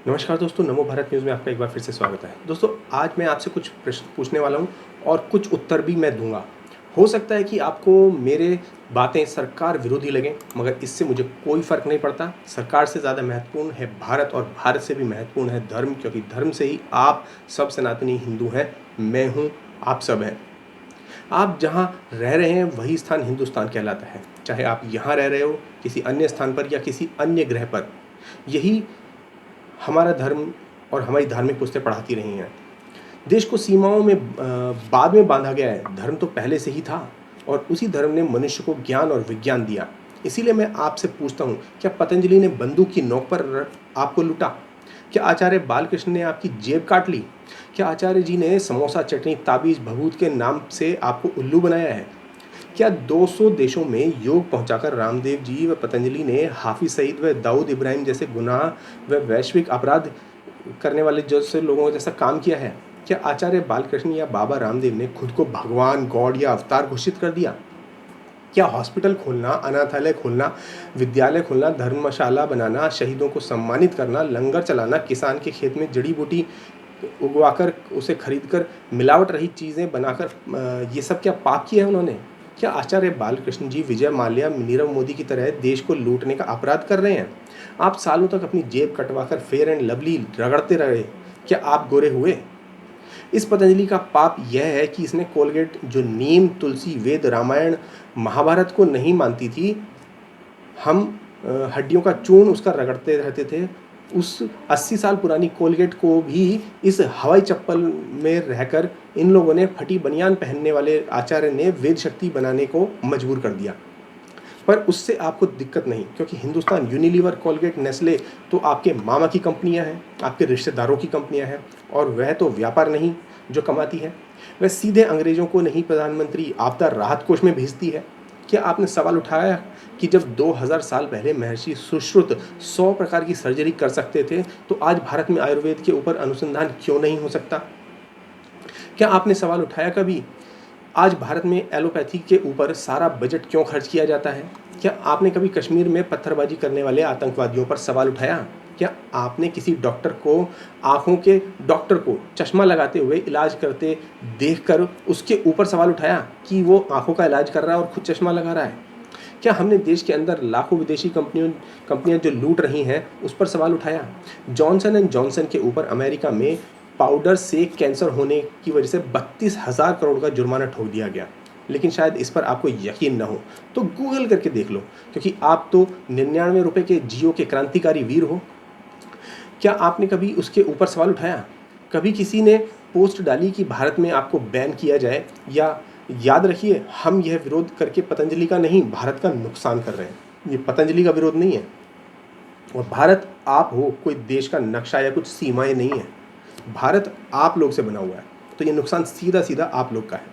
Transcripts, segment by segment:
नमस्कार दोस्तों, नमो भारत न्यूज़ में आपका एक बार फिर से स्वागत है। दोस्तों, आज मैं आपसे कुछ प्रश्न पूछने वाला हूँ और कुछ उत्तर भी मैं दूँगा। हो सकता है कि आपको मेरे बातें सरकार विरोधी लगें, मगर इससे मुझे कोई फ़र्क नहीं पड़ता। सरकार से ज़्यादा महत्वपूर्ण है भारत और भारत से भी महत्वपूर्ण है धर्म, क्योंकि धर्म से ही आप सब सनातनी हिंदू हैं, मैं हूँ, आप सब हैं। आप जहाँ रह रहे हैं वही स्थान हिंदुस्तान कहलाता है। चाहे आप यहाँ रह रहे हो, किसी अन्य स्थान पर या किसी अन्य ग्रह पर। यही हमारा धर्म और हमारी धार्मिक पुस्तकें पढ़ाती रही हैं। देश को सीमाओं में बाद में बांधा गया है, धर्म तो पहले से ही था और उसी धर्म ने मनुष्य को ज्ञान और विज्ञान दिया। इसीलिए मैं आपसे पूछता हूँ, क्या पतंजलि ने बंदूक की नोक पर आपको लूटा? क्या आचार्य बालकृष्ण ने आपकी जेब काट ली? क्या आचार्य जी ने समोसा, चटनी, ताबीज, भभूत के नाम से आपको उल्लू बनाया है? क्या 200 देशों में योग पहुंचाकर रामदेव जी व पतंजलि ने हाफिज सईद व दाऊद इब्राहिम जैसे गुनाह व वैश्विक अपराध करने वाले जैसे लोगों जैसा काम किया है? क्या आचार्य बालकृष्ण या बाबा रामदेव ने खुद को भगवान, गॉड या अवतार घोषित कर दिया? क्या हॉस्पिटल खोलना, अनाथालय खोलना, विद्यालय खोलना, धर्मशाला बनाना, शहीदों को सम्मानित करना, लंगर चलाना, किसान के खेत में जड़ी बूटी उगवाकर उसे खरीदकर मिलावट रहित चीज़ें बनाकर ये सब क्या पाप किया है उन्होंने? क्या आचार्य बालकृष्ण जी विजय माल्या, नीरव मोदी की तरह देश को लूटने का अपराध कर रहे हैं? आप सालों तक अपनी जेब कटवाकर फेयर एंड लवली रगड़ते रहे, क्या आप गोरे हुए? इस पतंजलि का पाप यह है कि इसने कोलगेट, जो नीम, तुलसी, वेद, रामायण, महाभारत को नहीं मानती थी, हम हड्डियों का चूर्ण उसका रगड़ते रहते थे, उस 80 साल पुरानी कोलगेट को भी इस हवाई चप्पल में रहकर इन लोगों ने फटी बनियान पहनने वाले आचार्य ने वेद शक्ति बनाने को मजबूर कर दिया। पर उससे आपको दिक्कत नहीं, क्योंकि हिंदुस्तान यूनिलीवर, कोलगेट, नेस्ले तो आपके मामा की कंपनियां हैं, आपके रिश्तेदारों की कंपनियां हैं, और वह तो व्यापार नहीं जो कमाती है, वह सीधे अंग्रेजों को नहीं प्रधानमंत्री आपदा राहत कोष में भेजती है। क्या आपने सवाल उठाया कि जब 2000 साल पहले महर्षि सुश्रुत 100 प्रकार की सर्जरी कर सकते थे, तो आज भारत में आयुर्वेद के ऊपर अनुसंधान क्यों नहीं हो सकता? क्या आपने सवाल उठाया कभी, आज भारत में एलोपैथी के ऊपर सारा बजट क्यों खर्च किया जाता है? क्या आपने कभी कश्मीर में पत्थरबाजी करने वाले आतंकवादियों पर सवाल उठाया? क्या आपने किसी डॉक्टर को, आँखों के डॉक्टर को चश्मा लगाते हुए इलाज करते देखकर उसके ऊपर सवाल उठाया कि वो आँखों का इलाज कर रहा है और खुद चश्मा लगा रहा है? क्या हमने देश के अंदर लाखों विदेशी कंपनियां जो लूट रही हैं उस पर सवाल उठाया? जॉनसन एंड जॉनसन के ऊपर अमेरिका में पाउडर से कैंसर होने की वजह से 32,000 करोड़ का जुर्माना ठोक दिया गया। लेकिन शायद इस पर आपको यकीन ना हो तो गूगल करके देख लो, क्योंकि आप तो 99 रुपए के जियो के क्रांतिकारी वीर हो। क्या आपने कभी उसके ऊपर सवाल उठाया? कभी किसी ने पोस्ट डाली कि भारत में आपको बैन किया जाए? या याद रखिए, हम यह विरोध करके पतंजलि का नहीं, भारत का नुकसान कर रहे हैं। ये पतंजलि का विरोध नहीं है, और भारत आप हो, कोई देश का नक्शा या कुछ सीमाएं नहीं है। भारत आप लोग से बना हुआ है, तो ये नुकसान सीधा सीधा आप लोग का है।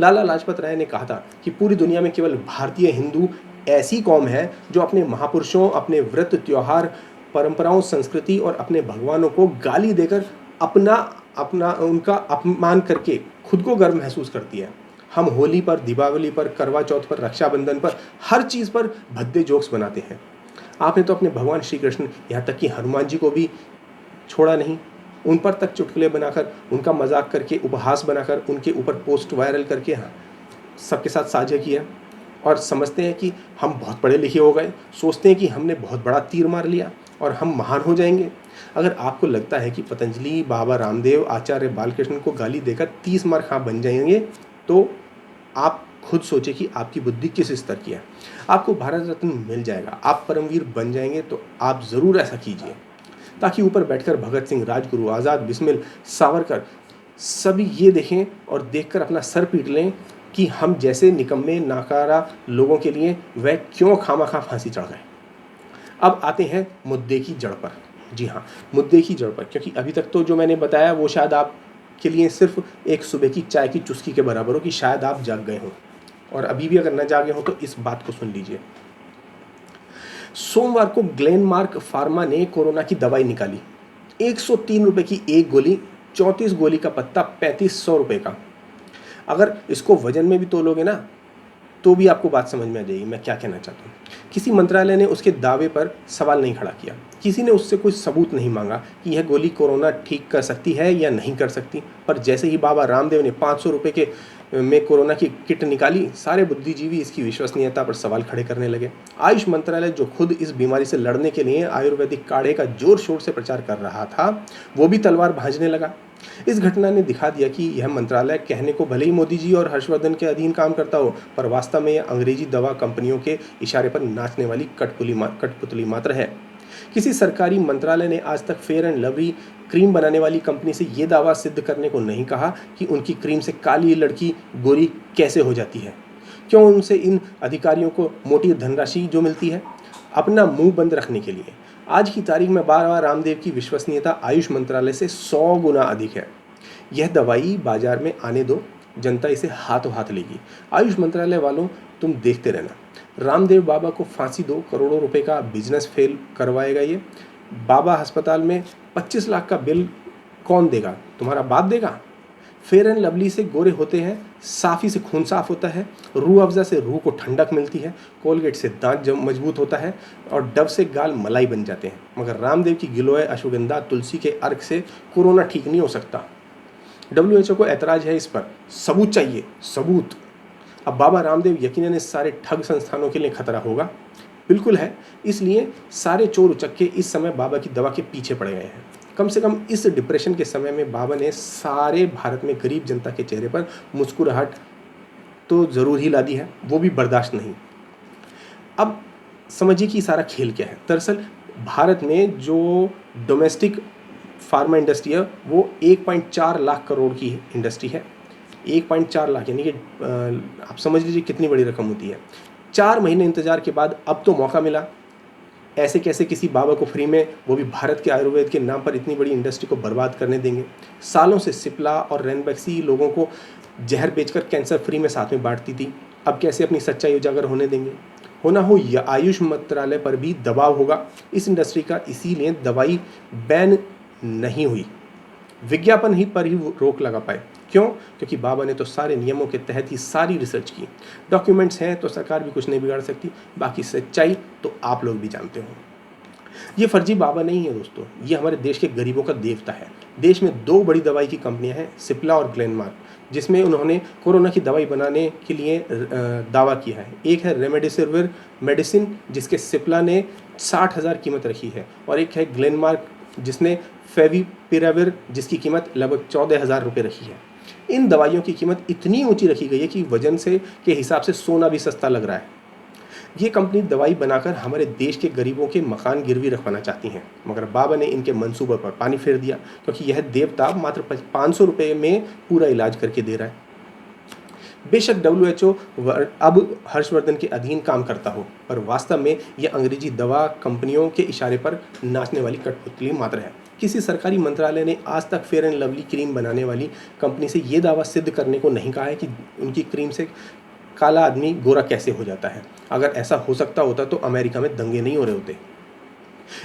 लाला लाजपत राय ने कहा था कि पूरी दुनिया में केवल भारतीय हिंदू ऐसी कौम है जो अपने महापुरुषों, अपने व्रत, त्योहार, परंपराओं, संस्कृति और अपने भगवानों को गाली देकर अपना अपना उनका अपमान करके खुद को गर्व महसूस करती है। हम होली पर, दीपावली पर, करवा चौथ पर, रक्षाबंधन पर, हर चीज़ पर भद्दे जोक्स बनाते हैं। आपने तो अपने भगवान श्री कृष्ण, यहाँ तक कि हनुमान जी को भी छोड़ा नहीं। उन पर तक चुटकुले बनाकर, उनका मजाक करके, उपहास बनाकर, उनके ऊपर पोस्ट वायरल करके सबके साथ साझा किया, और समझते हैं कि हम बहुत पढ़े लिखे हो गए, सोचते हैं कि हमने बहुत बड़ा तीर मार लिया और हम महान हो जाएंगे। अगर आपको लगता है कि पतंजलि, बाबा रामदेव, आचार्य बालकृष्ण को गाली देकर 30 मार खा बन जाएंगे, तो आप खुद सोचे कि आपकी बुद्धि किस स्तर की है। आपको भारत रत्न मिल जाएगा, आप परमवीर बन जाएंगे, तो आप ज़रूर ऐसा कीजिए, ताकि ऊपर बैठकर भगत सिंह, राजगुरु, आज़ाद, बिस्मिल, सावरकर सभी ये देखें और देखकर अपना सर पीट लें कि हम जैसे निकम्मे, नाकारा लोगों के लिए वह क्यों खामखा फांसी चढ़ गए। अब आते हैं मुद्दे की जड़ पर। जी हाँ, मुद्दे की जड़ पर, क्योंकि अभी तक तो जो मैंने बताया वो शायद आपके लिए सिर्फ एक सुबह की चाय की चुस्की के बराबर हो कि शायद आप जाग गए हों, और अभी भी अगर न जागे हों तो इस बात को सुन लीजिए। सोमवार को ग्लेनमार्क फार्मा ने कोरोना की दवाई निकाली। 103 रुपए की एक गोली, 34 गोली का पत्ता, 3500 रुपए का। अगर इसको वजन में भी तोलोगे ना, तो भी आपको बात समझ में आ जाएगी मैं क्या कहना चाहता हूँ। किसी मंत्रालय ने उसके दावे पर सवाल नहीं खड़ा किया, किसी ने उससे कोई सबूत नहीं मांगा कि यह गोली कोरोना ठीक कर सकती है या नहीं कर सकती। पर जैसे ही बाबा रामदेव ने 500 रुपये के में कोरोना की किट निकाली, सारे बुद्धिजीवी इसकी विश्वसनीयता पर सवाल खड़े करने लगे। आयुष मंत्रालय जो खुद इस बीमारी से लड़ने के लिए आयुर्वेदिक काढ़े का जोर शोर से प्रचार कर रहा था, वो भी तलवार भांजने लगा। इस घटना ने दिखा दिया कि यह मंत्रालय कहने को भले ही मोदी जी और हर्षवर्धन के अधीन काम करता हो, पर वास्तव में यह अंग्रेजी दवा कंपनियों के इशारे पर नाचने वाली कठपुतली मात्र है। किसी सरकारी मंत्रालय ने आज तक फेयर एंड लवली क्रीम बनाने वाली कंपनी से यह दावा सिद्ध करने को नहीं कहा कि उनकी क्रीम से काली लड़की गोरी कैसे हो जाती है। क्यों उनसे इन अधिकारियों को मोटी धनराशि जो मिलती है अपना मुंह बंद रखने के लिए। आज की तारीख में बाबा रामदेव की विश्वसनीयता आयुष मंत्रालय से 100 गुना अधिक है। यह दवाई बाजार में आने दो, जनता इसे हाथों हाथ लेगी। आयुष मंत्रालय वालों, तुम देखते रहना। रामदेव बाबा को फांसी दो, करोड़ों रुपए का बिजनेस फेल करवाएगा ये। बाबा अस्पताल में 25 लाख का बिल कौन देगा? तुम्हारा बाप देगा। फेयर एंड लवली से गोरे होते हैं, साफी से खून साफ होता है, रूह अफ़ज़ा से रूह को ठंडक मिलती है, कोलगेट से दांत मजबूत होता है और डव से गाल मलाई बन जाते हैं। मगर रामदेव की गिलोय, अश्वगंधा, तुलसी के अर्क से कोरोना ठीक नहीं हो सकता। WHO को ऐतराज़ है इस पर, सबूत चाहिए, सबूत। अब बाबा रामदेव यकीनन इस सारे ठग संस्थानों के लिए खतरा होगा। बिल्कुल है, इसलिए सारे चोर उचक्के इस समय बाबा की दवा के पीछे पड़ गए हैं। कम से कम इस डिप्रेशन के समय में बाबा ने सारे भारत में गरीब जनता के चेहरे पर मुस्कुराहट तो ज़रूर ही ला दी है, वो भी बर्दाश्त नहीं। अब समझिए कि सारा खेल क्या है। दरअसल भारत में जो डोमेस्टिक फार्मा इंडस्ट्री है वो 1.4 लाख करोड़ की इंडस्ट्री है। 1.4 लाख यानी कि आप समझ लीजिए कितनी बड़ी रकम होती है। 4 महीने इंतजार के बाद अब तो मौका मिला। ऐसे कैसे किसी बाबा को फ्री में, वो भी भारत के आयुर्वेद के नाम पर, इतनी बड़ी इंडस्ट्री को बर्बाद करने देंगे? सालों से सिप्ला और रेनबैक्सी लोगों को जहर बेचकर कैंसर फ्री में साथ में बांटती थी। अब कैसे अपनी सच्चाई उजागर होने देंगे? होना हो या आयुष मंत्रालय पर भी दबाव होगा इस इंडस्ट्री का, इसीलिए दवाई बैन नहीं हुई। विज्ञापन ही पर ही रोक लगा पाए। क्यों? क्योंकि बाबा ने तो सारे नियमों के तहत ही सारी रिसर्च की। डॉक्यूमेंट्स हैं तो सरकार भी कुछ नहीं बिगाड़ सकती। बाकी सच्चाई तो आप लोग भी जानते हो। ये फर्जी बाबा नहीं है दोस्तों, ये हमारे देश के गरीबों का देवता है। देश में 2 बड़ी दवाई की कंपनियां हैं, सिप्ला और ग्लेनमार्क, जिसमें उन्होंने कोरोना की दवाई बनाने के लिए दावा किया है। एक है रेमडेसिविर मेडिसिन, जिसके सिप्ला ने 60,000 कीमत रखी है, और एक है ग्लेनमार्क जिसने फेविपिराविर, जिसकी कीमत लगभग 14,000 रुपये रखी है। इन दवाइयों की कीमत इतनी ऊंची रखी गई है कि वजन से के हिसाब से सोना भी सस्ता लग रहा है। ये कंपनी दवाई बनाकर हमारे देश के गरीबों के मकान गिरवी रखवाना चाहती हैं, मगर बाबा ने इनके मंसूबे पर पानी फेर दिया, क्योंकि यह देवता मात्र 500 रुपये में पूरा इलाज करके दे रहा है। बेशक WHO अब हर्षवर्धन के अधीन काम करता हो, पर वास्तव में यह अंग्रेजी दवा कंपनियों के इशारे पर नाचने वाली कठपुतली मात्र है। किसी सरकारी मंत्रालय ने आज तक फेयर एंड लवली क्रीम बनाने वाली कंपनी से ये दावा सिद्ध करने को नहीं कहा है कि उनकी क्रीम से काला आदमी गोरा कैसे हो जाता है। अगर ऐसा हो सकता होता तो अमेरिका में दंगे नहीं हो रहे होते।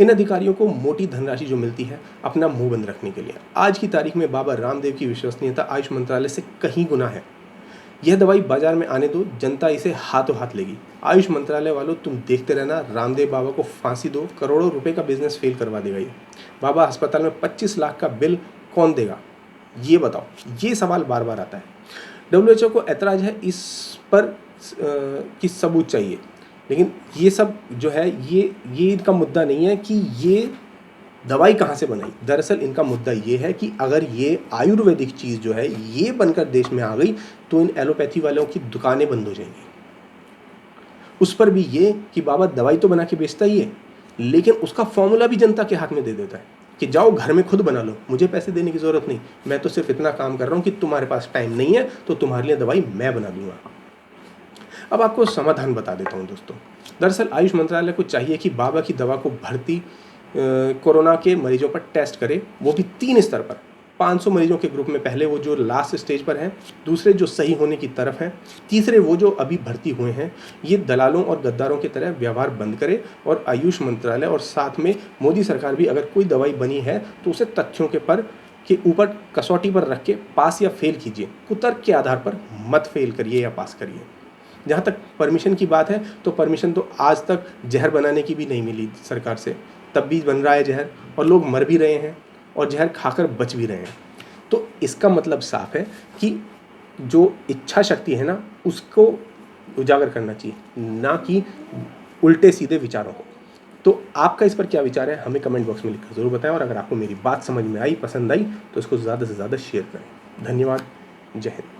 इन अधिकारियों को मोटी धनराशि जो मिलती है अपना मुंह बंद रखने के लिए। आज की तारीख में बाबा रामदेव की विश्वसनीयता आयुष मंत्रालय से कहीं गुना है। यह दवाई बाजार में आने दो, जनता इसे हाथों हाथ लेगी। आयुष मंत्रालय वालों, तुम देखते रहना। रामदेव बाबा को फांसी दो, करोड़ों रुपए का बिजनेस फेल करवा देगा ये। बाबा अस्पताल में 25 लाख का बिल कौन देगा, ये बताओ। ये सवाल बार बार आता है। WHO को ऐतराज है इस पर कि सबूत चाहिए, लेकिन ये सब जो है ये इनका मुद्दा नहीं है कि ये दवाई कहाँ से बनाई। दरअसल इनका मुद्दा ये है कि अगर ये आयुर्वेदिक चीज़ जो है ये बनकर देश में आ गई तो इन एलोपैथी वालों की दुकानें बंद हो जाएंगी। उस पर भी ये कि बाबा दवाई तो बना के बेचता ही है, लेकिन उसका फॉर्मूला भी जनता के हाथ में दे देता है कि जाओ घर में खुद बना लो, मुझे पैसे देने की ज़रूरत नहीं, मैं तो सिर्फ इतना काम कर रहा हूँ कि तुम्हारे पास टाइम नहीं है तो तुम्हारे लिए दवाई मैं बना दूंगा। अब आपको समाधान बता देता हूँ दोस्तों। दरअसल आयुष मंत्रालय को चाहिए कि बाबा की दवा को भर्ती कोरोना के मरीजों पर टेस्ट करे, वो भी 3 स्तर पर। 500 मरीजों के ग्रुप में पहले वो जो लास्ट स्टेज पर हैं, दूसरे जो सही होने की तरफ हैं, तीसरे वो जो अभी भर्ती हुए हैं। ये दलालों और गद्दारों की तरह व्यवहार बंद करे और आयुष मंत्रालय और साथ में मोदी सरकार भी अगर कोई दवाई बनी है तो उसे तथ्यों के ऊपर कसौटी पर रख के पास या फेल कीजिए। कुतर्क के आधार पर मत फेल करिए या पास करिए। जहाँ तक परमिशन की बात है तो परमिशन तो आज तक जहर बनाने की भी नहीं मिली सरकार से, तब भी बन रहा है जहर और लोग मर भी रहे हैं और जहर खाकर बच भी रहे हैं। तो इसका मतलब साफ है कि जो इच्छा शक्ति है ना, उसको उजागर करना चाहिए, ना कि उल्टे सीधे विचारों को। तो आपका इस पर क्या विचार है, हमें कमेंट बॉक्स में लिखकर ज़रूर बताएं, और अगर आपको मेरी बात समझ में आई, पसंद आई, तो इसको ज़्यादा से ज़्यादा शेयर करें। धन्यवाद। जय हिंद।